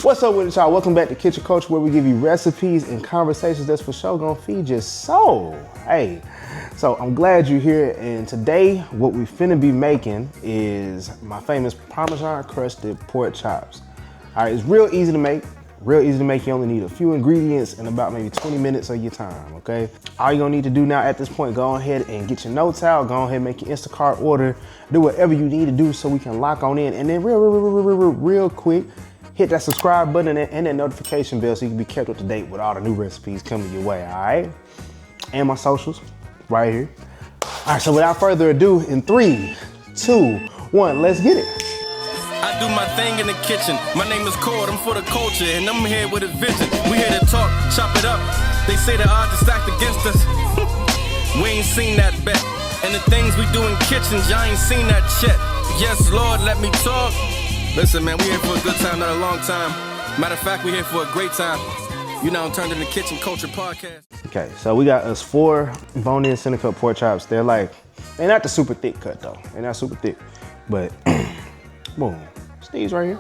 What's up with it, y'all? Welcome back to Kitchen Culture, where we give you recipes and conversations that's for sure gonna feed your soul. Hey, so I'm glad you're here, and today what we finna be making is my famous Parmesan Crusted pork chops. All right, it's real easy to make. You only need a few ingredients and about maybe 20 minutes of your time, okay? All you're gonna need to do now at this point, go ahead and get your notes out, go ahead and make your Instacart order, do whatever you need to do so we can lock on in, and then real quick, hit that subscribe button and that notification bell so you can be kept up to date with all the new recipes coming your way, all right? And my socials, right here. All right, so without further ado, in 3, 2, 1, let's get it. I do my thing in the kitchen. My name is Cord, I'm for the culture, and I'm here with a vision. We here to talk, chop it up. They say the odds are stacked against us. We ain't seen that bet. And the things we do in kitchens, y'all ain't seen that yet. Yes, Lord, let me talk. Listen, man, we here for a good time, not a long time. Matter of fact, we here for a great time. You now turned into Kitchen Culture Podcast. Okay, so we got us 4 bone-in center cut pork chops. They're not the super thick cut though. They're not super thick, but boom. These right here.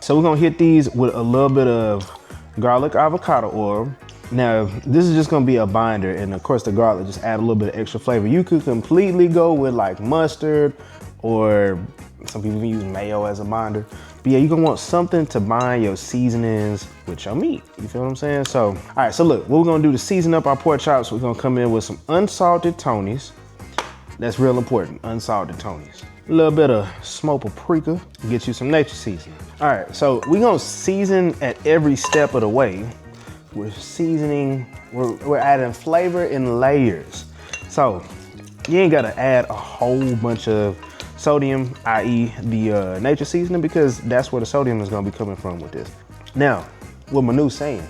So we're gonna hit these with a little bit of garlic avocado oil. Now, this is just gonna be a binder, and of course the garlic just add a little bit of extra flavor. You could completely go with like mustard, or some people even use mayo as a binder. But yeah, you're gonna want something to bind your seasonings with your meat. You feel what I'm saying? So, all right, so look, what we're gonna do to season up our pork chops, we're gonna come in with some unsalted Tonys. That's real important, unsalted Tonys. A little bit of smoked paprika, get you some nature seasoning. All right, so we're gonna season at every step of the way. We're seasoning, we're adding flavor in layers. So you ain't gotta add a whole bunch of sodium, i.e. the nature seasoning, because that's where the sodium is gonna be coming from with this. Now, what Manu's saying,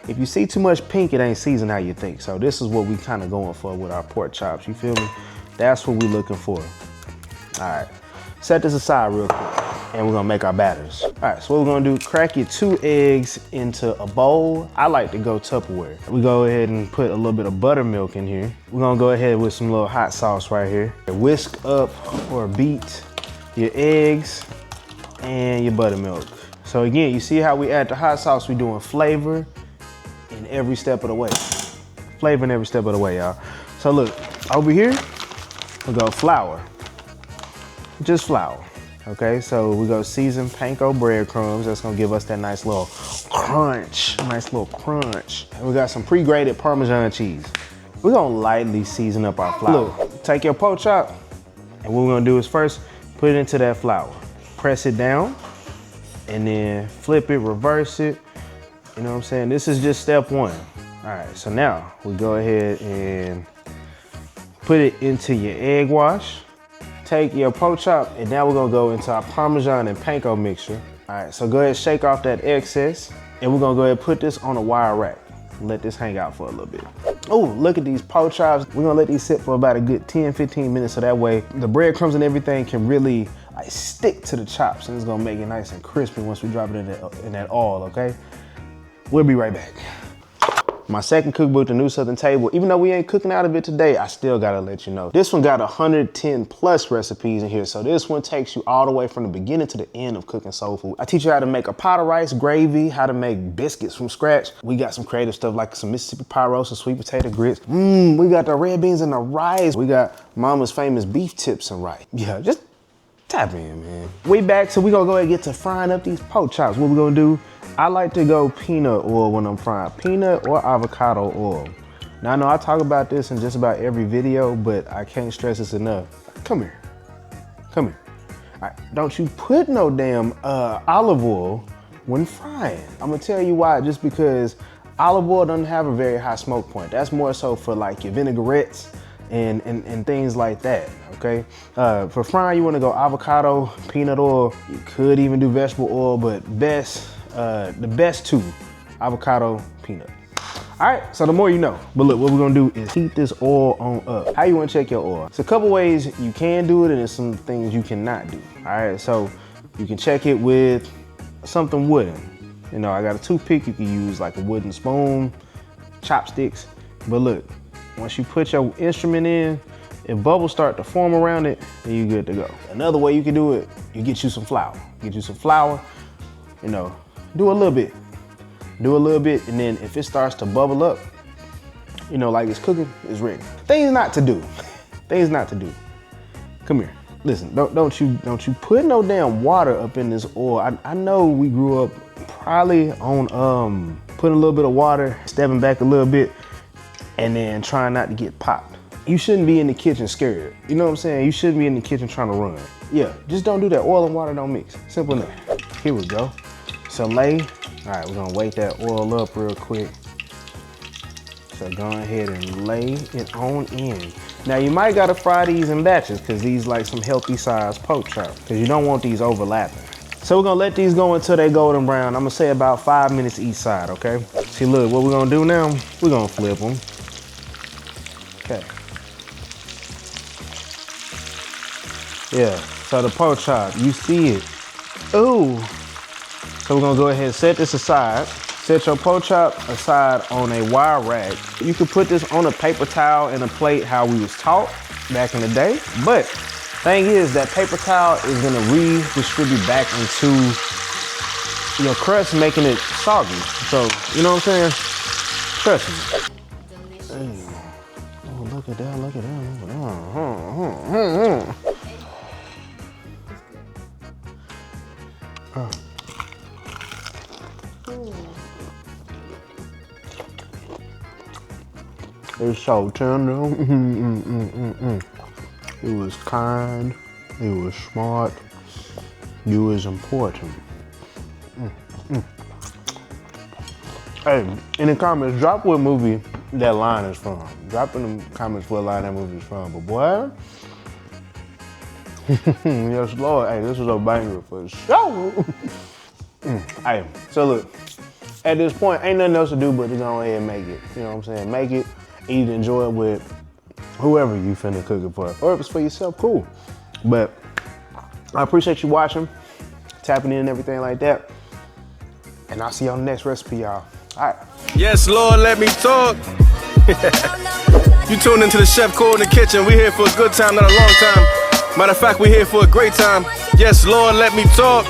if you see too much pink, it ain't seasoned how you think. So this is what we kind of going for with our pork chops, you feel me? That's what we're looking for. All right, set this aside real quick, and we're gonna make our batters. All right, so what we're gonna do, crack your 2 eggs into a bowl. I like to go Tupperware. We go ahead and put a little bit of buttermilk in here. We're gonna go ahead with some little hot sauce right here. Whisk up or beat your eggs and your buttermilk. So again, you see how we add the hot sauce, we doing flavor in every step of the way. Flavor in every step of the way, y'all. So look, over here, we go flour. Just flour, okay? So we go seasoned panko breadcrumbs. That's gonna give us that nice little crunch, And we got some pre-grated Parmesan cheese. We're gonna lightly season up our flour. Look, take your pork chop, and what we're gonna do is first put it into that flour. Press it down, and then flip it, reverse it. You know what I'm saying? This is just step 1. All right, so now we go ahead and put it into your egg wash. Take your pork chop, and now we're gonna go into our Parmesan and panko mixture. All right, so go ahead and shake off that excess, and we're gonna go ahead and put this on a wire rack. Let this hang out for a little bit. Oh, look at these pork chops. We're gonna let these sit for about a good 10-15 minutes, so that way the breadcrumbs and everything can really stick to the chops, and it's gonna make it nice and crispy once we drop it in that oil, okay? We'll be right back. My second cookbook, The New Southern Table, even though we ain't cooking out of it today, I still gotta let you know. This one got 110 plus recipes in here. So this one takes you all the way from the beginning to the end of cooking soul food. I teach you how to make a pot of rice, gravy, how to make biscuits from scratch. We got some creative stuff like some Mississippi pie roast and sweet potato grits. We got the red beans and the rice. We got mama's famous beef tips and rice. Yeah, just tap in, man. We back, so we gonna go ahead and get to frying up these pork chops. What we gonna do? I like to go peanut oil when I'm frying, peanut or avocado oil. Now I know I talk about this in just about every video, but I can't stress this enough. Come here. All right, don't you put no damn olive oil when frying. I'm gonna tell you why, just because olive oil doesn't have a very high smoke point. That's more so for like your vinaigrettes and things like that, okay? For frying, you wanna go avocado, peanut oil. You could even do vegetable oil, but the best 2, avocado, peanut. All right, so the more you know. But look, what we're gonna do is heat this oil on up. How you wanna check your oil? It's a couple ways you can do it, and there's some things you cannot do. All right, so you can check it with something wooden. You know, I got a toothpick, you can use like a wooden spoon, chopsticks. But look, once you put your instrument in, if bubbles start to form around it, then you're good to go. Another way you can do it, you get you some flour. You know, do a little bit. Do a little bit, and then if it starts to bubble up, you know, like it's cooking, it's ready. Things not to do. Things not to do. Come here. Listen, don't you put no damn water up in this oil. I know we grew up probably on putting a little bit of water, stepping back a little bit, and then trying not to get popped. You shouldn't be in the kitchen scared. You know what I'm saying? You shouldn't be in the kitchen trying to run. Yeah, just don't do that. Oil and water don't mix. Simple enough. Here we go. So lay. All right, we're gonna wake that oil up real quick. So go ahead and lay it on in. Now you might gotta fry these in batches because these like some healthy sized pork chops because you don't want these overlapping. So we're gonna let these go until they golden brown. I'm gonna say about 5 minutes each side, okay? See, look, what we're gonna do now, we're gonna flip them. Okay. Yeah, so the pork chop, you see it. Ooh. So we're gonna go ahead and set this aside. Set your pork chop aside on a wire rack. You can put this on a paper towel and a plate how we was taught back in the day. But thing is that paper towel is gonna redistribute back into your crust, making it soggy. So, you know what I'm saying? Trust me. Hey. Oh, look at that, look at that, look at that. It's so tender. It was kind. It was smart. It was important. Hey, in the comments, drop what movie that line is from. Drop in the comments what line that movie is from. But boy, yes Lord, hey, this was a banger for sure. Hey, so look, at this point, ain't nothing else to do but to go ahead and make it. You know what I'm saying? Make it, eat, enjoy it with whoever you finna cook it for. Or if it's for yourself, cool. But I appreciate you watching, tapping in and everything like that. And I'll see you on the next recipe, y'all. All right. Yes, Lord, let me talk. You tuned into the Chef Core in the kitchen. We here for a good time, not a long time. Matter of fact, we here for a great time. Yes, Lord, let me talk.